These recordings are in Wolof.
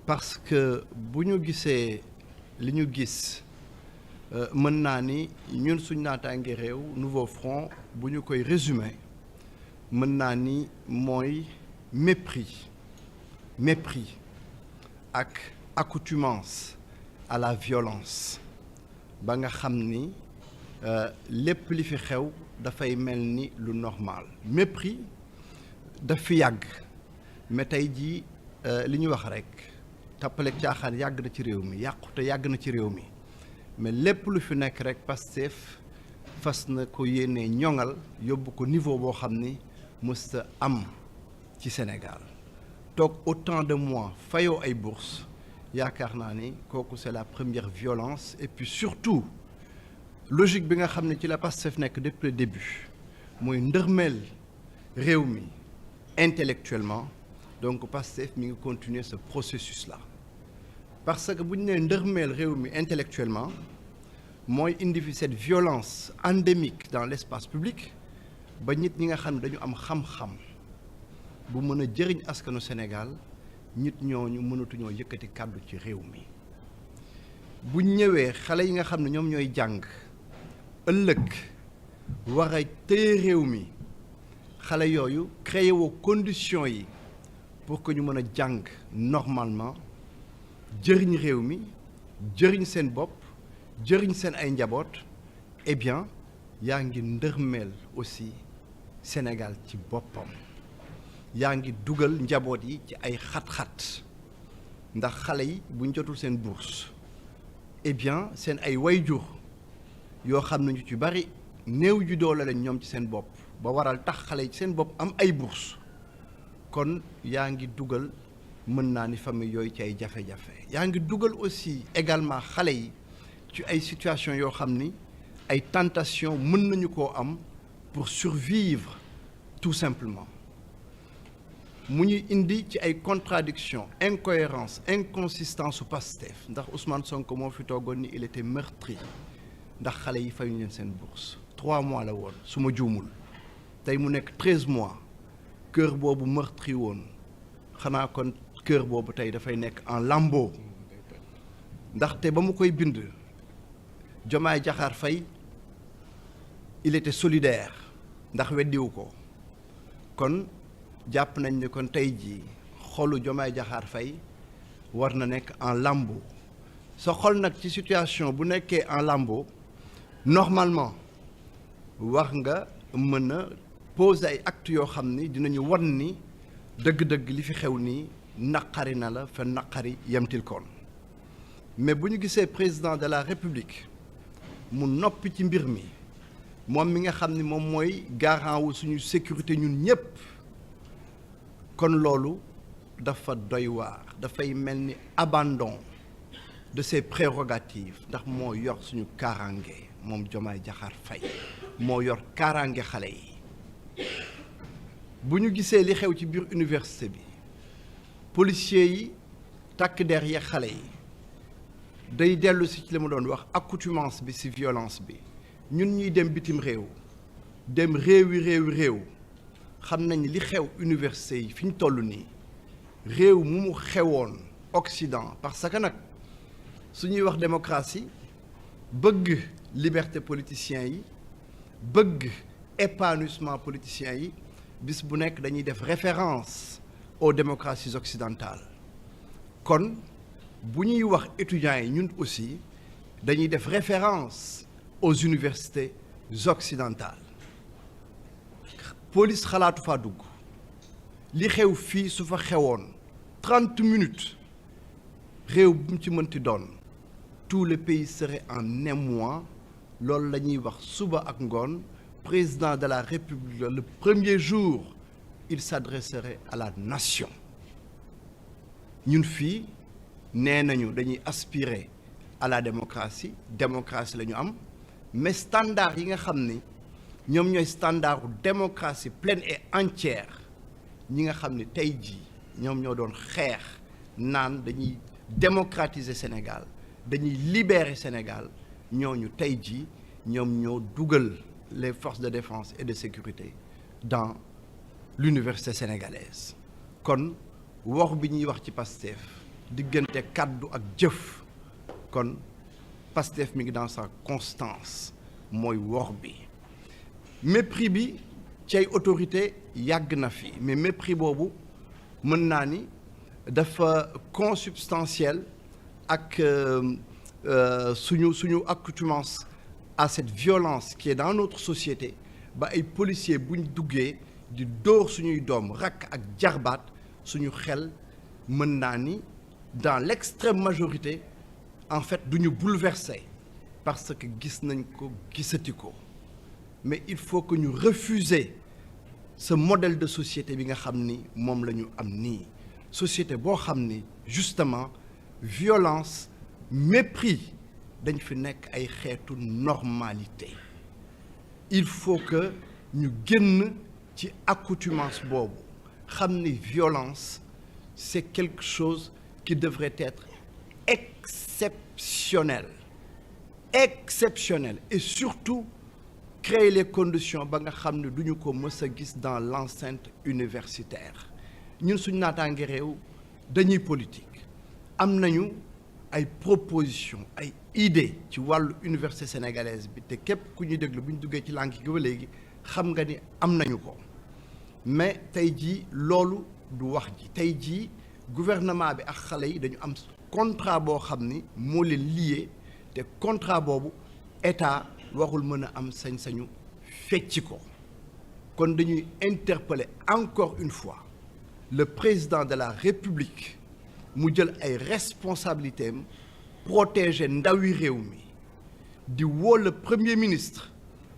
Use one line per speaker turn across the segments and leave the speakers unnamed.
parce que bu ñu gisee li ñu gis mën naa ni ñun suñ naataange réew Nouveau Front bu ñu koy résumer mën naa ni mooy mépris ak accoutumance à la violence ba nga xam ni lépp li fi xew dafay mel ni lu normal mépris daf fi yàgg mais tey jii li ñu wax rek tappaleeg caaxaan yàgg na ci réew mi yàqute yàgg na ci réew mi mais lépp lu fi nekk rek Pastef fas na ko yéenee ñoŋal yóbbu ko niveau boo xam ni mësta am ci Sénégal toog autant de mois fayoo ay bourses yaakaar naa ni kooku c'est la première violence et puis surtout logique bi nga xam ne ci la Pastef nekk depuis le début mooy ndërmeel réew mi intellectuellement donc Pastef mi ngi continuer ce processus là parce que bu ñu nee ndërmeel réew mi intellectuellement mooy indi fi cette violence endémique dans l'espace public ba nit ñi nga xam ne dañu am xam-xam bu mën a jëriñ askanu Sénégal nit ñooñu mënatuñoo yëkkati kàddu ci réew mi bu ñëwee xale yi nga xam ne ñoom ñooy jàng ëllëg war a téye réew mi xale yooyu créé woo conditions yi pour que ñu mën a jàng normalement jëriñ réew mi jëriñ seen bopp jëriñ seen ay njaboot eh bien yaa ngi ndërmeel aussi Sénégal ci boppam yaa ngi dugal njaboot yi ci ay xat-xat ndax xale yi buñ jotul seen bourse eh bien seen ay wayjur yoo xam ne ñu ci bari néew ju doole lañ ñoom ci seen bopp ba waral tax xale yi ci seen bopp am ay bourse kon yaa ngi dugal mën naa ni famille yooyu ci ay jafe-jafe yaa ngi dugal aussi également xale yi ci ay situation yoo xam ni ay tentation mën nañu koo am pour survivre tout simplement mu ñuy indi ci ay contradiction incohérence inconsistance su Pastef ndax Ousmane Sonko moo fi toogoon ni il était meurtri ndax xale yi fayuñu leen seen bourse 3 mois la woon su ma juumul tey mu nekk 13 mois kër boobu meurtri woon xanaa kon kër boobu tey dafay nekk en lambeaux ndaxte ba mu koy bind Diomaye Diakhar Faye il était solidaire ndax weddiwu ko kon jàpp nañ ne kon tey jii xolu Diomaye Diakhar Faye war na nekk en lambeaux sa xol nag ci situation bu nekkee en lambeaux normalement war nga mën a poser ay actes yoo xam ni dinañu wan ni dëgg-dëgg li fi xew nii naqari na la fa naqari yemtil koon mais bu ñu gisee président de la République mu noppi ci mbir mi moom mi nga xam ni moom mooy garant wu suñu sécurité ñun ñépp kon loolu dafa doy waar dafay mel ni abandon de ses prérogatives ndax moo yor suñu kaaraange moom Diomaye Diakhar Faye moo yor kaaraange xale yi bu ñu gisee li xew ci biir université bi policiers yi takk der yeeg xale yi day dellu si ci li ma doon wax accoutumance bi ci violence bi ñun ñuy dem bitim réew dem réew xam nañ li xew université yi fi ñu toll nii réew mu xewoon Occident parce que nag su ñuy wax démocratie bëgg liberté politiciens yi bëgg épanouissement politiciens yi bis bu nekk dañuy def référence aux démocraties occidentales kon bu ñuy wax étudiants yi ñun aussi dañuy def référence aux universités occidentales police xalaatu faa dugg li xew fii su fa xewoon 30 minutes réew bu mu ci mënti doon tout le pays serait en émoi loolu la ñuy wax suba ak ngoon président de la République le premier jour il s'adresserait à la nation ñun fii nee nañu dañuy aspirer à la démocratie la ñu am mais standard yi nga xam ni ñoom ñooy standard démocratie pleine et entière ñi nga xam ni tey jii ñoom ñoo doon xeex naan dañuy démocratiser Sénégal dañuy libérer Sénégal ñooñu tey jii ñoom ñoo dugal les forces de défense et de sécurité dans l'université sénégalaise kon wax bi ñuy wax ci Pastef diggante kàddu ak jëf kon Pastef mi ngi dans sa constance mooy wor bi mépris bi ci ay autorité yàgg na fi mais mépris boobu mën naa ni dafa consubstantiel ak suñu accoutumance à cette violence qui est dans notre société ba ay policiers buñ duggee di dóor suñuy doom rakk ak jarbaat suñu xel mën naa ni dans l'extrême majorité en fait duñu bouleversé parce que gis nañ ko gisati ko mais il faut que ñu refuser ce modèle de société bi nga xam ni moom la ñu am nii société boo xam ni justement violence mépris dañ fi nekk ay xeetu normalité il faut que ñu génn ci accoutumance boobu xam ni violence c'est quelque chose qui devrait être exceptionnel et surtout créer les conditions ba nga xam ne duñu ko mës a gis dans l'enceinte universitaire ñun suñ naataange réew dañuy politique am nañu ay propositions ay idées ci wàllu université sénégalaise bi te képp ku ñuy déglu bu ñu duggee ci langue gi ba léegi xam nga ni am nañu ko mais tey jii loolu du wax ji tey jii gouvernement bi ak xale yi dañu am contrat boo xam ni moo leen lié te contrat boobu état waxul mën a am sañ-sañu fecci ko kon dañuy interpeller encore une fois le président de la République mu jël ay responsabilités am protéger ndawi réew mi di woo le premier ministre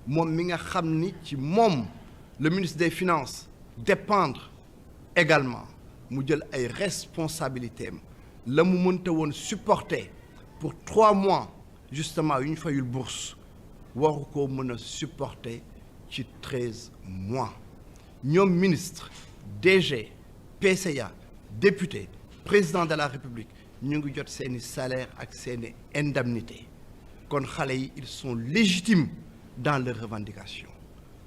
moom mi nga xam ni ci moom le ministre des finances dépendre également mu jël ay responsabilités am la mu mënta woon supporter pour 3 mois justement yu ñu fayul bourse waru ko mën a supporter ci 13 mois ñoom ministre DG PCA député président de la République ñu ngi jot seeni salaire ak seeni indemnité kon xale yi ils sont légitimes dans leurs revendications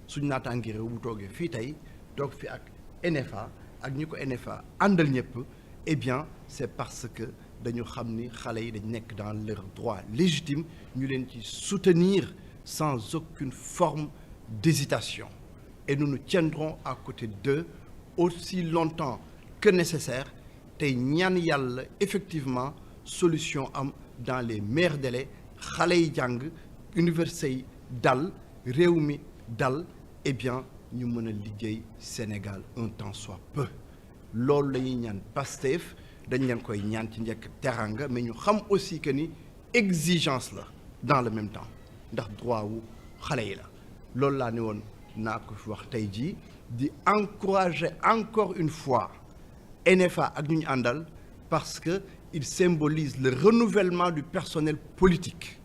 suñu naataangi réew bu toogee fii tey toog fi ak NFA ak ñi ko NFA àndal ñëpp eh bien c'est parce que dañu xam ni xale yi dañ nekk dans leurs droits légitimes ñu leen ci soutenir sans aucune forme d'hésitation et nous nous tiendrons à côté d'eux aussi longtemps que nécessaire tey ñaan yàlla effectivement solution am dans les meilleurs délais xale yi jàng université yi dal réew mi dal eh bien ñu mën a liggéey Sénégal un temps soit peu loolu la ñuy ñaan Pastef dañ leen koy ñaan ci njëkk teranga mais ñu xam aussi que ni exigence la dans le même temps ndax droit wu xale yi la loolu laa ne woon naa ko fi wax tey jii di encourager encore une fois NFA ak ñu àndal parce que il symbolise le renouvellement du personnel politique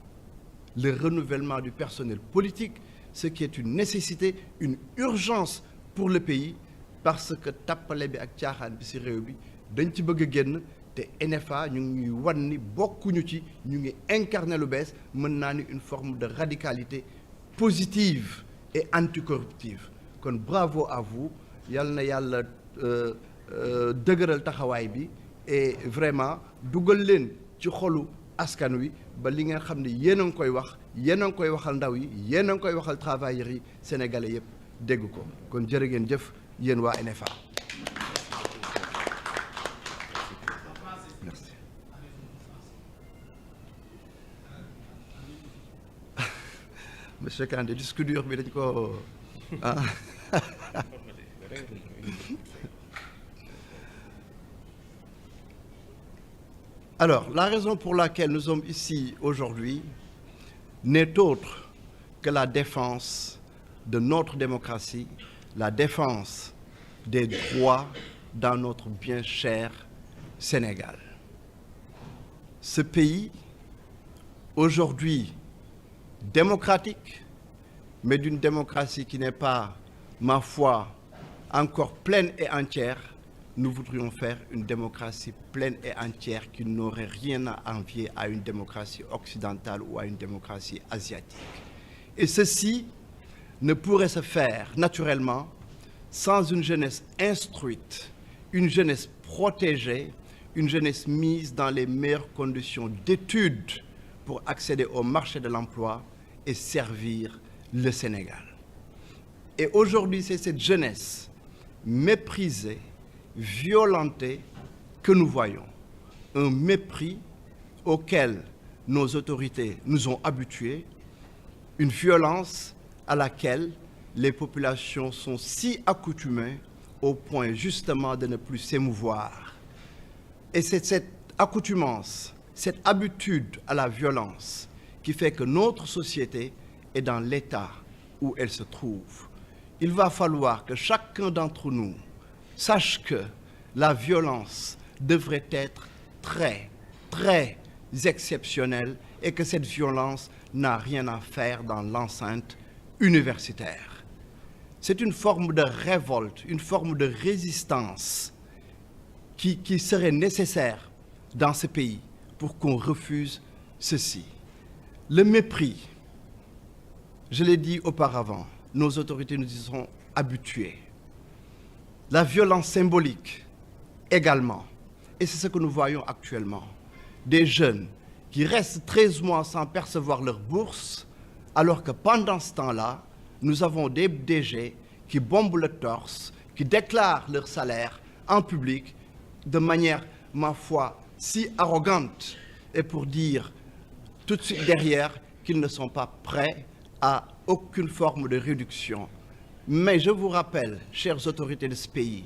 ce qui est une nécessité une urgence pour le pays parce que tappale bi ak caaxaan bi ci réew bi dañ ci bëgg a génn te NFA ñu ngi ñuy wan ni bokkuñu ci ñu ngi incarner lu bees mën naa ni une forme de radicalité positive et anticorruptive kon bravo à vous yal na yàlla dëgëral taxawaay bi et vraiment dugal leen ci xolu askan wi ba li nga xam ne yéen a ngi koy wax yéen a ngi koy waxal ndaw yi yéen a ngi koy waxal travailleurs yi sénégalais yëpp dégg ko kon jërë ngeen jëf yéen waa NFA. Merci. Monsieur Kandé disque dur bi dañ ko Alors, la raison pour laquelle nous sommes ici aujourd'hui n'est autre que la défense de notre démocratie, la défense des droits dans notre bien cher Sénégal. Ce pays, aujourd'hui démocratique, mais d'une démocratie qui n'est pas, ma foi, encore pleine et entière, nous voudrions faire une démocratie pleine et entière qui n'aurait rien à envier à une démocratie occidentale ou à une démocratie asiatique. Et ceci ne pourrait se faire naturellement sans une jeunesse instruite, une jeunesse protégée, une jeunesse mise dans les meilleures conditions d'études pour accéder au marché de l'emploi et servir le Sénégal. Et aujourd'hui, c'est cette jeunesse méprisée, violentée que nous voyons. Un mépris auquel nos autorités nous ont habitués, une violence à laquelle les populations sont si accoutumées au point justement de ne plus s'émouvoir. Et c'est cette accoutumance, cette habitude à la violence qui fait que notre société est dans l'état où elle se trouve. Il va falloir que chacun d'entre nous sache que la violence devrait être très, très exceptionnelle et que cette violence n'a rien à faire dans l'enceinte universitaire. C'est une forme de révolte, une forme de résistance qui serait nécessaire dans ce pays pour qu'on refuse ceci. Le mépris, je l'ai dit auparavant, nos autorités nous y sont habituées. La violence symbolique également. Et c'est ce que nous voyons actuellement. Des jeunes qui restent 13 mois sans percevoir leur bourse, alors que pendant ce temps-là, nous avons des DG qui bombent le torse, qui déclarent leur salaire en public de manière, ma foi, si arrogante, et pour dire tout de suite derrière qu'ils ne sont pas prêts à aucune forme de réduction. Mais je vous rappelle, chères autorités de ce pays,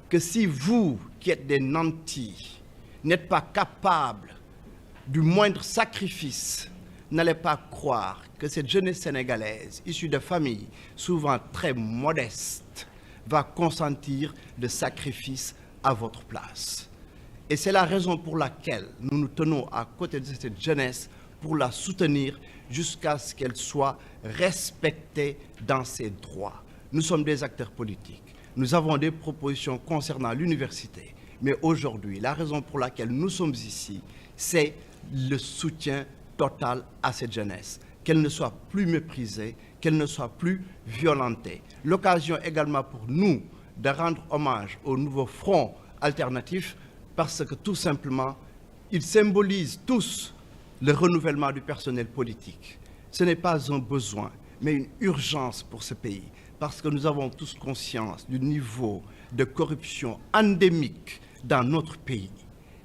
que si vous, qui êtes des nantis, n'êtes pas capables du moindre sacrifice, n'allez pas croire que cette jeunesse sénégalaise, issue de familles souvent très modestes, va consentir de sacrifices à votre place. Et c'est la raison pour laquelle nous nous tenons à côté de cette jeunesse pour la soutenir jusqu'à ce qu'elle soit respectée dans ses droits. Nous sommes des acteurs politiques. Nous avons des propositions concernant l'université. Mais aujourd'hui, la raison pour laquelle nous sommes ici, c'est le soutien total à cette jeunesse. Qu'elle ne soit plus méprisée, qu'elle ne soit plus violentée. L'occasion également pour nous de rendre hommage au nouveau front alternatif parce que tout simplement, ils symbolisent tous le renouvellement du personnel politique. Ce n'est pas un besoin, mais une urgence pour ce pays, parce que nous avons tous conscience du niveau de corruption endémique dans notre pays.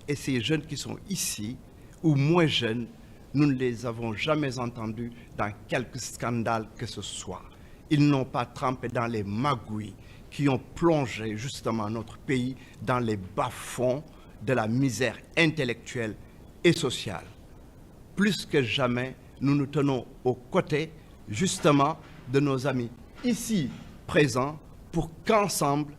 Et ces jeunes qui sont ici, ou moins jeunes, nous ne les avons jamais entendus dans quelque scandale que ce soit. Ils n'ont pas trempé dans les magouilles qui ont plongé justement notre pays dans les bas-fonds de la misère intellectuelle et sociale. Plus que jamais, nous nous tenons aux côtés justement de nos amis ici présents pour qu'ensemble,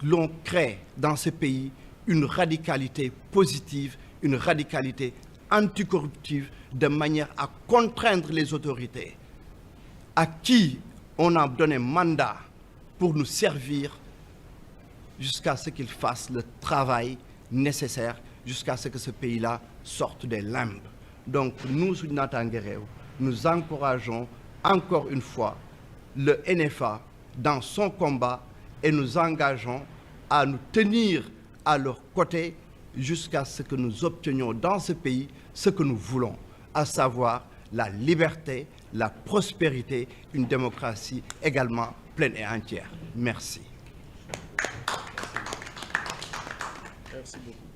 l'on crée dans ce pays une radicalité positive, une radicalité anticorruptive, de manière à contraindre les autorités à qui on a donné mandat pour nous servir jusqu'à ce qu'ils fassent le travail nécessaire, jusqu'à ce que ce pays-là sorte des limbes. Donc nous, nous encourageons encore une fois le NFA dans son combat et nous engageons à nous tenir à leur côté jusqu'à ce que nous obtenions dans ce pays ce que nous voulons, à savoir la liberté, la prospérité, une démocratie également pleine et entière. Merci.
Merci beaucoup.